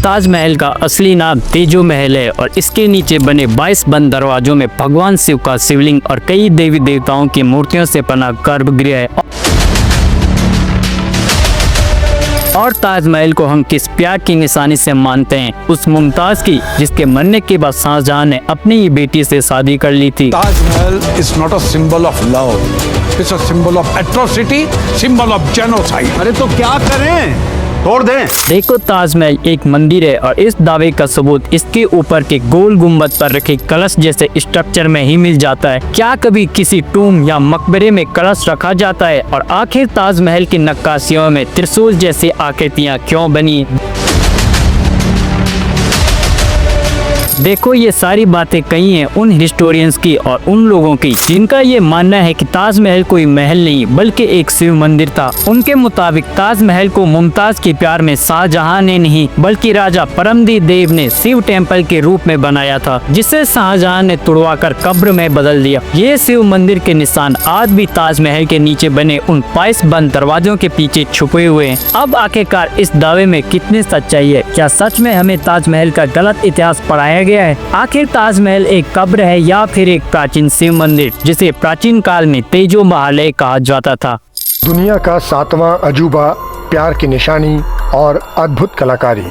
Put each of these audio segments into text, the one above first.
ताजमहल का असली नाम तेजो महल है और इसके नीचे बने 22 बंद दरवाजों में भगवान शिव का शिवलिंग और कई देवी देवताओं की मूर्तियों से बना गर्भगृह है। और ताजमहल को हम किस प्यार की निशानी से मानते हैं? उस मुमताज की जिसके मरने के बाद शाहजहां ने अपनी ही बेटी से शादी कर ली थी। Taj Mahal is not a symbol of love, it's a symbol of atrocity, symbol of genocide. अरे तो क्या करें, तोड़ दें। देखो, ताजमहल एक मंदिर है और इस दावे का सबूत इसके ऊपर के गोल गुंबद पर रखे कलश जैसे स्ट्रक्चर में ही मिल जाता है। क्या कभी किसी टूम या मकबरे में कलश रखा जाता है? और आखिर ताजमहल की नक्काशियों में त्रिशूल जैसी आकृतियां क्यों बनी? देखो, ये सारी बातें कही हैं उन हिस्टोरियंस की और उन लोगों की जिनका ये मानना है कि ताजमहल कोई महल नहीं बल्कि एक शिव मंदिर था। उनके मुताबिक ताजमहल को मुमताज के प्यार में शाहजहां ने नहीं बल्कि राजा परमदीप देव ने शिव टेम्पल के रूप में बनाया था, जिसे शाहजहां ने तुड़वाकर कब्र में बदल दिया। ये शिव मंदिर के निशान आज भी ताजमहल के नीचे बने उन 22 बंद दरवाजों के पीछे छुपे हुए हैं। अब आखिरकार इस दावे में कितनी सच्चाई है? क्या सच में हमें ताजमहल का गलत इतिहास पढ़ाया गया है? आखिर ताजमहल एक कब्र है या फिर एक प्राचीन शिव मंदिर जिसे प्राचीन काल में तेजो महल कहा जाता था? दुनिया का 7वां अजूबा, प्यार की निशानी और अद्भुत कलाकारी।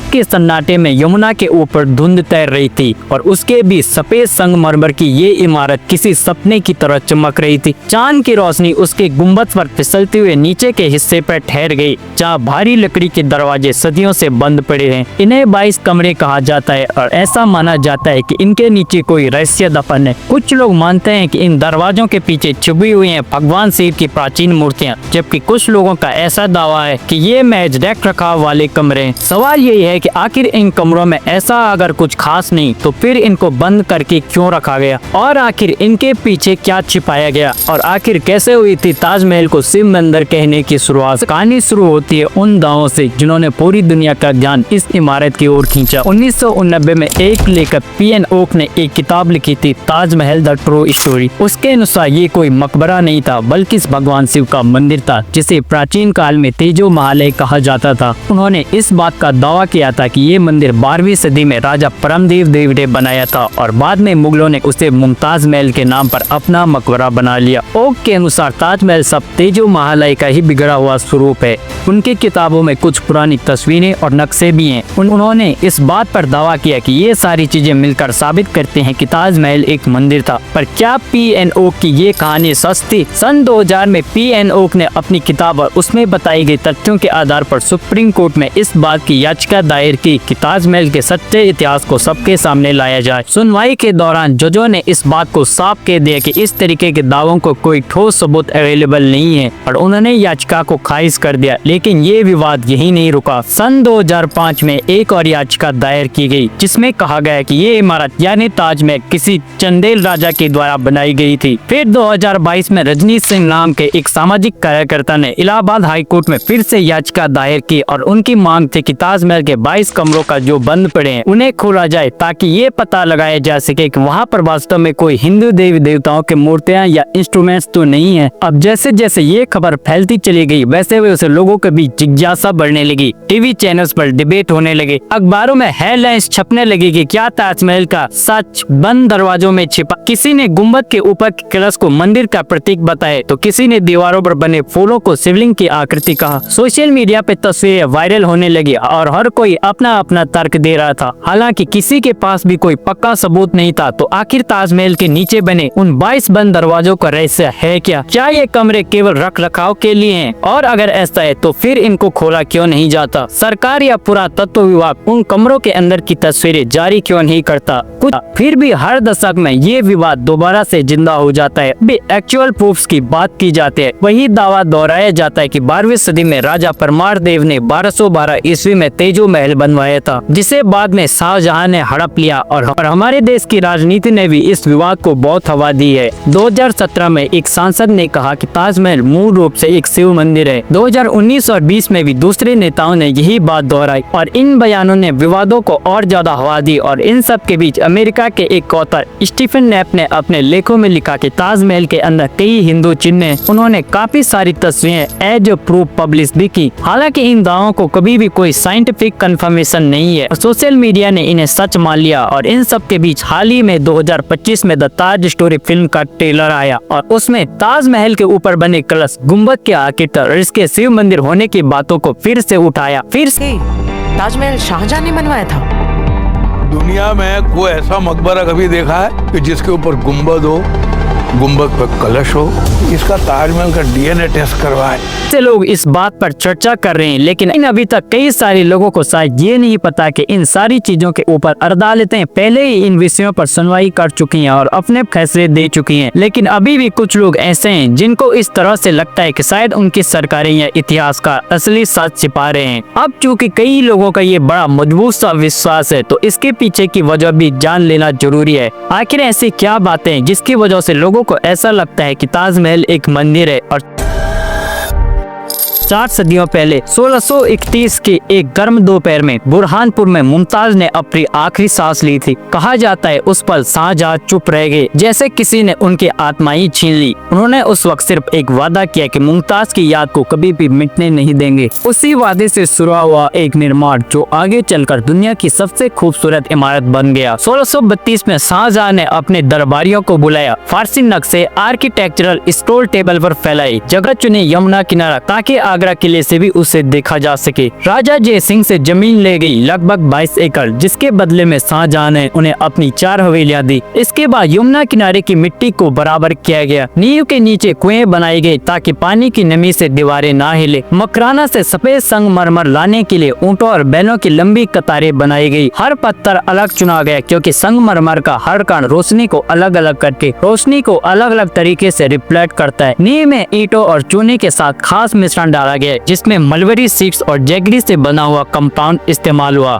के सन्नाटे में यमुना के ऊपर धुंध तैर रही थी और उसके बीच सफेद संगमरमर की ये इमारत किसी सपने की तरह चमक रही थी। चांद की रोशनी उसके गुंबद पर फिसलते हुए नीचे के हिस्से पर ठहर गई, जहाँ भारी लकड़ी के दरवाजे सदियों से बंद पड़े हैं। इन्हें 22 कमरे कहा जाता है और ऐसा माना जाता है कि इनके नीचे कोई रहस्य दफन है। कुछ लोग मानते हैं कि इन दरवाजों के पीछे छुपी हुई हैं भगवान शिव की प्राचीन मूर्तियाँ, जबकि कुछ लोगों का ऐसा दावा है कि ये महज रख रखाव वाले कमरे हैं। सवाल यही है कि आखिर इन कमरों में ऐसा अगर कुछ खास नहीं तो फिर इनको बंद करके क्यों रखा गया? और आखिर इनके पीछे क्या छिपाया गया? और आखिर कैसे हुई थी ताजमहल को शिव मंदिर कहने की शुरुआत? कहानी शुरू होती है उन दावों से जिन्होंने पूरी दुनिया का ध्यान इस इमारत की ओर खींचा। 1989 में एक लेखक पी.एन. ओक ने एक किताब लिखी थी, ताजमहल द ट्रू स्टोरी। उसके अनुसार ये कोई मकबरा नहीं था बल्कि भगवान शिव का मंदिर था, जिसे प्राचीन काल में तेजो महल कहा जाता था। उन्होंने इस बात का दावा किया था कि ये मंदिर 12वीं सदी में राजा परमदीप देव ने बनाया था और बाद में मुगलों ने उसे मुमताज महल के नाम पर अपना मकबरा बना लिया। ओक के अनुसार ताजमहल सब तेजो महल का ही बिगड़ा हुआ स्वरूप है। उनकी किताबों में कुछ पुरानी तस्वीरें और नक्शे भी हैं। उन्होंने इस बात पर दावा किया कि ये सारी चीजें मिलकर साबित करते हैं कि ताजमहल एक मंदिर था। पर क्या पी.एन. ओक की ये कहानी सच थी? सन 2000 में पी.एन. ओक ने अपनी किताब और उसमें बताई गई तथ्यों के आधार पर सुप्रीम कोर्ट में इस बात की याचिका दायर की कि ताजमहल के सच्चे इतिहास को सबके सामने लाया जाए। सुनवाई के दौरान जजों ने इस बात को साफ कह दिया कि इस तरीके के दावों को कोई ठोस सबूत अवेलेबल नहीं है और उन्होंने याचिका को खारिज कर दिया। लेकिन ये विवाद यही नहीं रुका। सन 2005 में एक और याचिका दायर की गई जिसमें कहा गया कि ये इमारत यानी ताजमहल किसी चंदेल राजा के द्वारा बनाई गई थी। फिर 2022 में रजनी सिंह नाम के एक सामाजिक कार्यकर्ता ने इलाहाबाद हाई कोर्ट में फिर से याचिका दायर की और उनकी मांग थी कि ताजमहल के 22 कमरों का जो बंद पड़े हैं उन्हें खोला जाए ताकि ये पता लगाया जा सके कि वहाँ पर वास्तव में कोई हिंदू देवी देवताओं के मूर्तियाँ या इंस्ट्रूमेंट्स तो नहीं है। अब जैसे जैसे ये खबर फैलती चली गई वैसे वैसे लोगों के बीच जिज्ञासा बढ़ने लगी। टीवी चैनल्स पर डिबेट होने लगे, अखबारों में हेडलाइंस छपने लगी कि क्या ताजमहल का सच बंद दरवाजों में छिपा। किसी ने गुम्बद के ऊपर के कलश को मंदिर का प्रतीक बताए तो किसी ने दीवारों पर बने फूलों को शिवलिंग की आकृति कहा। सोशल मीडिया पे तस्वीरें वायरल होने लगी और हर कोई अपना अपना तर्क दे रहा था। हालांकि किसी के पास भी कोई पक्का सबूत नहीं था। तो आखिर ताजमहल के नीचे बने उन 22 बंद दरवाजों का रहस्य है क्या? क्या ये कमरे केवल रख रखाव के लिए हैं? और अगर ऐसा है तो फिर इनको खोला क्यों नहीं जाता? सरकार या पुरातत्व विभाग उन कमरों के अंदर की तस्वीरें जारी क्यों नहीं करता? कुछ फिर भी हर दशक में ये विवाद दोबारा से जिंदा हो जाता है। एक्चुअल प्रूफ्स की बात की जाती है, वही दावा दोहराया जाता है कि 12वीं सदी में राजा परमार देव ने 1212 ईस्वी में तेजो महल ताजमहल बनवाया था, जिसे बाद में शाहजहां ने हड़प लिया और हमारे देश की राजनीति ने भी इस विवाद को बहुत हवा दी है। 2017 में एक सांसद ने कहा कि ताजमहल मूल रूप से एक शिव मंदिर है। 2019 और 20 में भी दूसरे नेताओं ने यही बात दोहराई और इन बयानों ने विवादों को और ज्यादा हवा दी। और इन सब के बीच अमेरिका के एक ऑथर स्टीफन नेप ने अपने लेखों में लिखा कि ताजमहल के अंदर कई हिंदू चिन्ह हैं। उन्होंने काफी सारी तस्वीरें एज ए प्रूफ पब्लिश भी की। हालांकि इन दावों को कभी भी कोई साइंटिफिक कंफर्मेशन नहीं है। सोशल मीडिया ने इन्हें सच मान लिया और इन सब के बीच हाल ही में 2025 में द ताज स्टोरी फिल्म का ट्रेलर आया और उसमें ताजमहल के ऊपर बने कलश, गुम्बद के आकृति और इसके शिव मंदिर होने की बातों को फिर से उठाया। फिर से ताजमहल शाहजहां ने बनवाया था। दुनिया में कोई ऐसा मकबरा कभी देखा है कि जिसके ऊपर गुम्बद हो, गुम्बद पर कलश हो? इसका ताजमहल का डीएनए टेस्ट करवाए। से लोग इस बात पर चर्चा कर रहे हैं, लेकिन अभी तक कई सारे लोगों को शायद ये नहीं पता कि इन सारी चीजों के ऊपर अदालतें पहले ही इन विषयों पर सुनवाई कर चुकी हैं और अपने फैसले दे चुकी हैं। लेकिन अभी भी कुछ लोग ऐसे हैं जिनको इस तरह से लगता है कि शायद उनकी सरकारें या इतिहासकार असली सच छिपा रहे हैं। अब चूंकि कई लोगों का ये बड़ा मजबूत सा विश्वास है, तो इसके पीछे की वजह भी जान लेना जरूरी है। आखिर ऐसी क्या बातें हैं जिसकी वजह से लोगों को ऐसा लगता है कि ताजमहल एक मंदिर है? और 4 सदियों पहले 1631 के एक गर्म दोपहर में बुरहानपुर में मुमताज ने अपनी आखिरी सांस ली थी। कहा जाता है उस पल शाहजहां चुप रह गए, जैसे किसी ने उनकी आत्मा ही छीन ली। उन्होंने उस वक्त सिर्फ एक वादा किया कि मुमताज की याद को कभी भी मिटने नहीं देंगे। उसी वादे से शुरू हुआ एक निर्माण जो आगे चलकर दुनिया की सबसे खूबसूरत इमारत बन गया। 1632 में शाहजहां ने अपने दरबारियों को बुलाया, फारसी नक्शे आर्किटेक्चरल स्टोर टेबल पर फैलाई, जगह चुने यमुना किनारा ताकि आगरा किले से भी उसे देखा जा सके। राजा जय सिंह से जमीन ले गई लगभग 22 एकड़, जिसके बदले में शाहजहां ने उन्हें अपनी 4 हवेलियां दी। इसके बाद यमुना किनारे की मिट्टी को बराबर किया गया, नींव के नीचे कुएं बनाई गई ताकि पानी की नमी से दीवारें ना हिले। मकराना से सफेद संगमरमर लाने के लिए ऊंटों और बैलों की लंबी कतारें बनाई गई। हर पत्थर अलग चुना गया क्योंकि संगमरमर का हर कण रोशनी को अलग अलग करके रोशनी को अलग अलग तरीके से रिफ्लेक्ट करता है। नींव में ईंटों और चूने के साथ खास मिश्रण डाला गया जिसमें मलबरी सीड्स और जैगरी से बना हुआ कंपाउंड इस्तेमाल हुआ।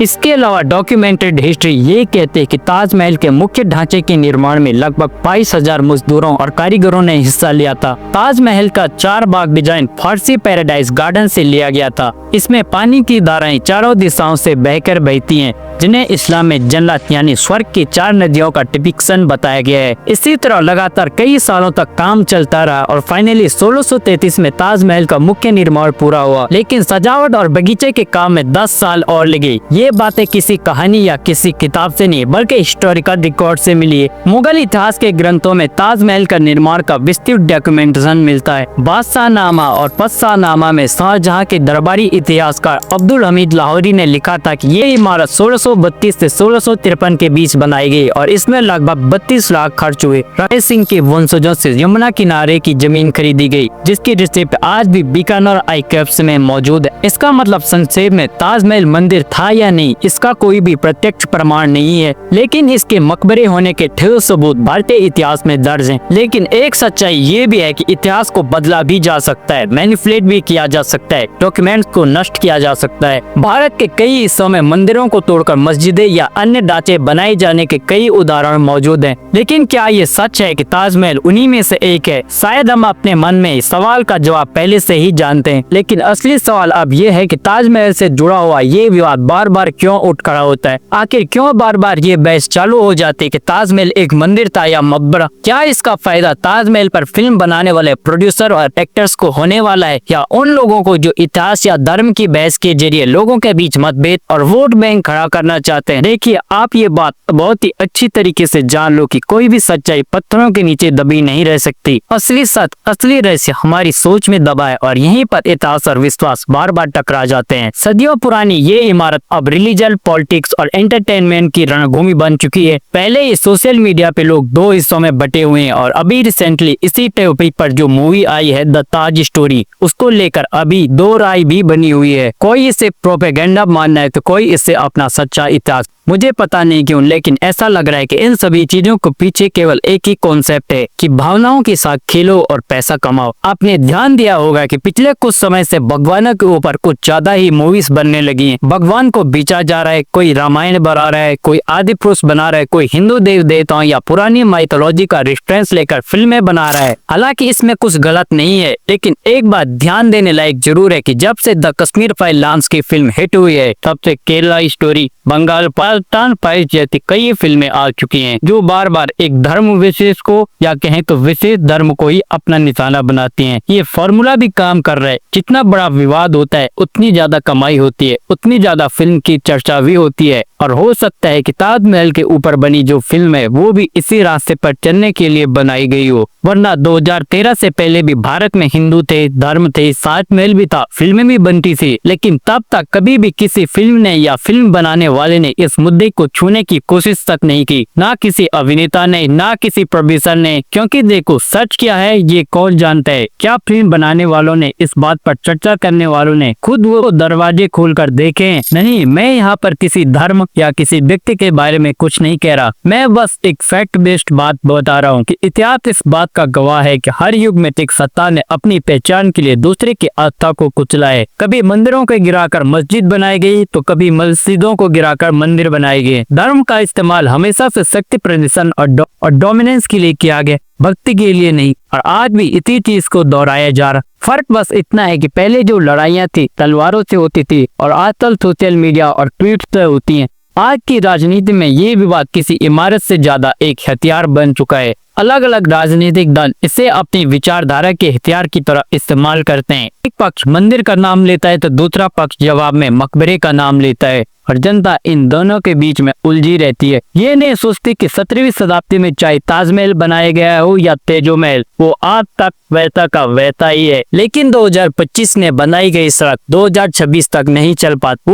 इसके अलावा डॉक्यूमेंटेड हिस्ट्री ये कहते हैं कि ताजमहल के मुख्य ढांचे के निर्माण में लगभग 22,000 मजदूरों और कारीगरों ने हिस्सा लिया था। ताजमहल का 4 बाग डिजाइन फारसी पैराडाइज गार्डन से लिया गया था। इसमें पानी की धाराएं चारों दिशाओं से बहकर बहती हैं, जिन्हें इस्लाम में जन्नत यानी स्वर्ग की 4 नदियों का डिपिक्शन बताया गया है। इसी तरह लगातार कई सालों तक काम चलता रहा और फाइनली 1633 में ताजमहल का मुख्य निर्माण पूरा हुआ। लेकिन सजावट और बगीचे के काम में 10 साल और लगे। ये बातें किसी कहानी या किसी किताब से नहीं बल्कि हिस्टोरिकल रिकॉर्ड से मिली है। मुगल इतिहास के ग्रंथों में ताजमहल का निर्माण का विस्तृत डॉक्यूमेंटेशन मिलता है। बादशाहनामा और पतशाहनामा में शाहजहां के दरबारी इतिहासकार अब्दुल हमीद लाहौरी ने लिखा था कि ये इमारत 1632 से 1653 के बीच बनाई गई और इसमें लगभग 32 लाख खर्च हुए। राय सिंह के वंशजों से यमुना किनारे की जमीन खरीदी गई, जिसकी रिसिप्ट आज भी बीकानेर आर्काइव्स में मौजूद है। इसका मतलब संक्षेप में ताजमहल मंदिर था या नहीं, इसका कोई भी प्रत्यक्ष प्रमाण नहीं है, लेकिन इसके मकबरे होने के ठोस सबूत भारतीय इतिहास में दर्ज हैं। लेकिन एक सच्चाई ये भी है कि इतिहास को बदला भी जा सकता है, मैनिपुलेट भी किया जा सकता है, डॉक्यूमेंट्स को नष्ट किया जा सकता है। भारत के कई हिस्सों में मंदिरों को तोड़कर मस्जिदें या अन्य ढांचे बनाए जाने के कई उदाहरण मौजूद हैं। लेकिन क्या ये सच है कि ताजमहल उन्हीं में से एक है? शायद हम अपने मन में इस सवाल का जवाब पहले से ही जानते हैं, लेकिन असली सवाल अब ये है कि ताजमहल से जुड़ा हुआ ये विवाद बार बार क्यों उठ खड़ा होता है? आखिर क्यों बार बार ये बहस चालू हो जाती है कि ताजमहल एक मंदिर था या मकबरा? क्या इसका फायदा ताजमहल पर फिल्म बनाने वाले प्रोड्यूसर और एक्टर्स को होने वाला है या उन लोगों को जो इतिहास या धर्म की बहस के जरिए लोगों के बीच मतभेद और वोट बैंक खड़ा करना चाहते हैं? देखिए, आप ये बात बहुत ही अच्छी तरीके से जान लो कि कोई भी सच्चाई पत्थरों के नीचे दबी नहीं रह सकती। असली सच, असली रहस्य हमारी सोच में दबा है और यहीं पर इतिहास और विश्वास बार बार टकरा जाते हैं। सदियों पुरानी ये इमारत अब रिलीजन, पॉलिटिक्स और एंटरटेनमेंट की रणभूमि बन चुकी है। पहले ही सोशल मीडिया पे लोग 2 हिस्सों में बटे हुए हैं और अभी रिसेंटली इसी टॉपिक पर जो मूवी आई है द ताज स्टोरी, उसको लेकर अभी 2 राय भी बनी हुई है। कोई इसे प्रोपेगेंडा मानना है तो कोई इसे अपना सच्चा इतिहास मुझे पता नहीं क्यों, लेकिन ऐसा लग रहा है कि इन सभी चीजों को पीछे केवल एक ही कॉन्सेप्ट है कि भावनाओं के साथ खेलो और पैसा कमाओ। आपने ध्यान दिया होगा कि पिछले कुछ समय से भगवान के ऊपर कुछ ज्यादा ही मूवीज बनने लगी हैं। भगवान को बेचा जा रहा है, कोई रामायण बना रहा है, कोई आदि पुरुष बना रहा है, कोई हिंदू देव देवताओं या पुरानी माइथोलॉजी का रेफरेंस लेकर फिल्में बना रहा है। हालांकि इसमें कुछ गलत नहीं है, लेकिन एक बात ध्यान देने लायक जरूर है कि जब से द कश्मीर फाइल नाम की फिल्म हिट हुई है, तब से केरला स्टोरी, बंगाल पाकिस्तान फाइल्स जैसी कई फिल्में आ चुकी हैं जो बार बार एक धर्म विशेष को या कहें तो विशेष धर्म को ही अपना निशाना बनाती हैं। ये फॉर्मूला भी काम कर रहा है। जितना बड़ा विवाद होता है उतनी ज्यादा कमाई होती है, उतनी ज्यादा फिल्म की चर्चा भी होती है, और हो सकता है कि ताजमहल के ऊपर बनी जो फिल्म है वो भी इसी रास्ते पर चलने के लिए बनाई गई हो। वरना 2013 से पहले भी भारत में हिंदू थे, धर्म थे, ताजमहल भी था, फिल्में भी बनती थी, लेकिन तब तक कभी भी किसी फिल्म ने या फिल्म बनाने वाले ने इस मुद्दे को छूने की कोशिश तक नहीं की, ना किसी अभिनेता ने, ना किसी प्रोड्यूसर ने। क्योंकि देखो, सच क्या है ये कौन जानता है? क्या फिल्म बनाने वालों ने, इस बात पर चर्चा करने वालों ने खुद वो दरवाजे खोलकर देखे? नहीं, मैं यहाँ पर किसी धर्म या किसी व्यक्ति के बारे में कुछ नहीं कह रहा। मैं बस एक फैक्ट बेस्ड बात बता रहा हूँ कि इतिहास इस बात का गवाह है कि हर युग में एक सत्ता ने अपनी पहचान के लिए दूसरे की आस्था को कुचला है। कभी मंदिरों को गिराकर मस्जिद बनाई गई, तो कभी मस्जिदों को गिराकर मंदिर बनाए गए। धर्म का इस्तेमाल हमेशा से शक्ति प्रदर्शन और डोमिनेंस के लिए किया गया, भक्ति के लिए नहीं। और आज भी इसी चीज को दोहराया जा रहा। फर्क बस इतना है कि पहले जो लड़ाइयाँ थी तलवारों से होती थी और आजकल सोशल मीडिया और ट्वीट से होती हैं। आज की राजनीति में ये विवाद किसी इमारत से ज्यादा एक हथियार बन चुका है। अलग अलग राजनीतिक दल इसे अपनी विचारधारा के हथियार की तरह इस्तेमाल करते हैं। एक पक्ष मंदिर का नाम लेता है तो दूसरा पक्ष जवाब में मकबरे का नाम लेता है, और जनता इन दोनों के बीच में उलझी रहती है। ये नहीं सोचती कि 17वीं शताब्दी में चाहे ताजमहल बनाया गया हो या तेजो महल, वो आज तक वैसा का वैसा ही है। लेकिन 2025 ने बनाई गई सड़क 2026 तक नहीं चल पाती।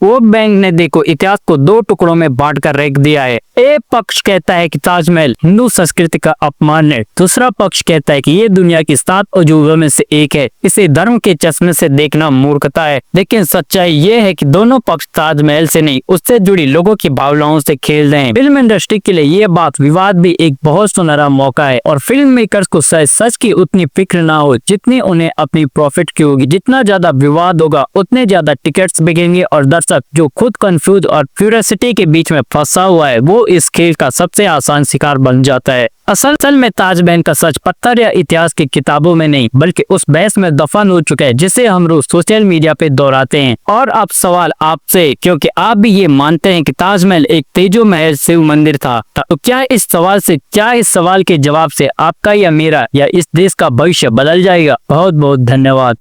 वोट बैंक ने देखो इतिहास को दो टुकड़ों में बांट कर रख दिया है। एक पक्ष कहता है कि ताजमहल हिंदू संस्कृति का अपमान है, दूसरा पक्ष कहता है कि ये दुनिया की 7 अजूबों में से एक है, इसे धर्म के चश्मे से देखना मूर्खता है। लेकिन सच्चाई ये है कि दोनों पक्ष ताजमहल से नहीं, उससे जुड़ी लोगों की भावनाओं से खेल रहे हैं। फिल्म इंडस्ट्री के लिए ये बात विवाद भी एक बहुत सुनहरा मौका है, और फिल्म मेकर्स को शायद सच की उतनी फिक्र ना हो जितनी उन्हें अपनी प्रॉफिट की होगी। जितना ज्यादा विवाद होगा उतने ज्यादा टिकट्स बिकेंगे, और दर्शक जो खुद कंफ्यूज और क्यूरियोसिटी के बीच में फंसा हुआ है वो इस खेल का सबसे आसान शिकार बन जाता है। असल में ताजमहल का सच पत्थर या इतिहास की किताबों में नहीं, बल्कि उस बहस में दफन हो चुका है जिसे हम रोज सोशल मीडिया पे दोहराते हैं। और अब सवाल आपसे, क्योंकि आप भी ये मानते हैं कि ताजमहल एक तेजो महल शिव मंदिर था, तो क्या इस सवाल के जवाब से आपका या मेरा या इस देश का भविष्य बदल जाएगा? बहुत बहुत धन्यवाद।